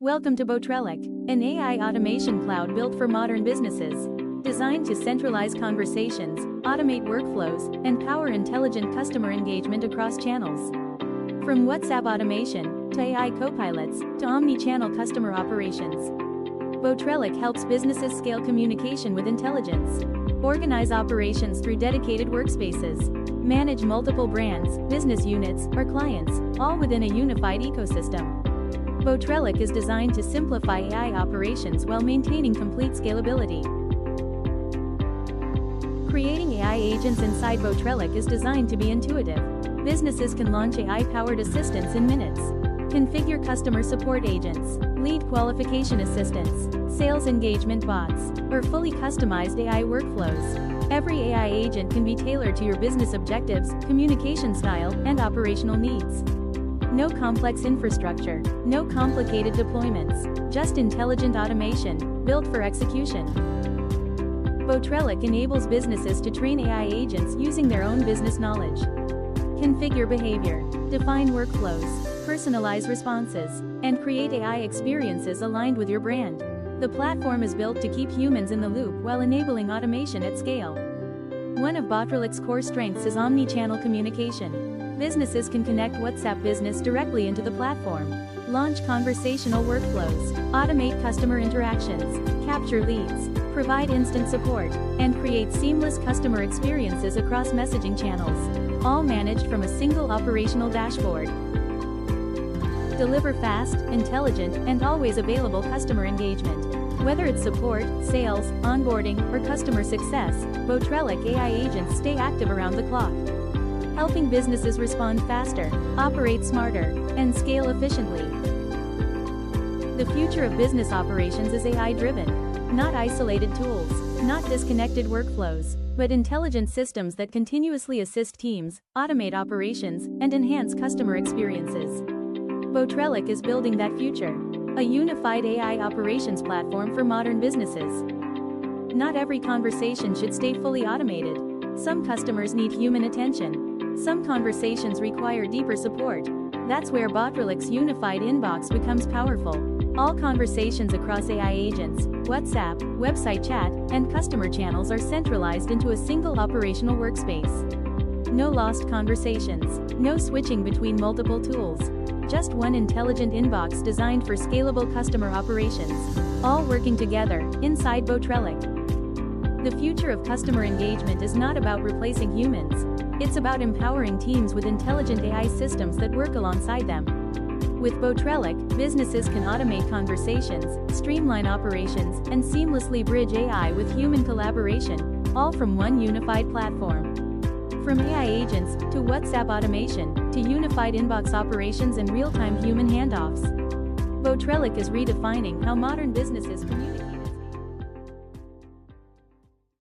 Welcome to Botrelic, an AI automation cloud built for modern businesses. Designed to centralize conversations, automate workflows, and power intelligent customer engagement across channels. From WhatsApp automation, to AI copilots, to omnichannel customer operations. Botrelic helps businesses scale communication with intelligence. Organize operations through dedicated workspaces. Manage multiple brands, business units, or clients, all within a unified ecosystem. Botrelic is designed to simplify AI operations while maintaining complete scalability. Creating AI agents inside Botrelic is designed to be intuitive. Businesses can launch AI-powered assistants in minutes. Configure customer support agents, lead qualification assistants, sales engagement bots, or fully customized AI workflows. Every AI agent can be tailored to your business objectives, communication style, and operational needs. No complex infrastructure, no complicated deployments, just intelligent automation, built for execution. Botrelic enables businesses to train AI agents using their own business knowledge. Configure behavior, define workflows, personalize responses, and create AI experiences aligned with your brand. The platform is built to keep humans in the loop while enabling automation at scale. One of Botrelic's core strengths is omnichannel communication. Businesses can connect WhatsApp Business directly into the platform, launch conversational workflows, automate customer interactions, capture leads, provide instant support, and create seamless customer experiences across messaging channels, all managed from a single operational dashboard. Deliver fast, intelligent, and always available customer engagement. Whether it's support, sales, onboarding, or customer success, Botrelic AI agents stay active around the clock, helping businesses respond faster, operate smarter, and scale efficiently. The future of business operations is AI-driven, not isolated tools, not disconnected workflows, but intelligent systems that continuously assist teams, automate operations, and enhance customer experiences. Botrelic is building that future, a unified AI operations platform for modern businesses. Not every conversation should stay fully automated. Some customers need human attention. Some conversations require deeper support. That's where Botrelic's unified inbox becomes powerful. All conversations across AI agents, WhatsApp, website chat, and customer channels are centralized into a single operational workspace. No lost conversations, no switching between multiple tools. Just one intelligent inbox designed for scalable customer operations, all working together, inside Botrelic. The future of customer engagement is not about replacing humans. It's about empowering teams with intelligent AI systems that work alongside them. With Botrelic, businesses can automate conversations, streamline operations, and seamlessly bridge AI with human collaboration, all from one unified platform. From AI agents, to WhatsApp automation, to unified inbox operations and real-time human handoffs, Botrelic is redefining how modern businesses communicate.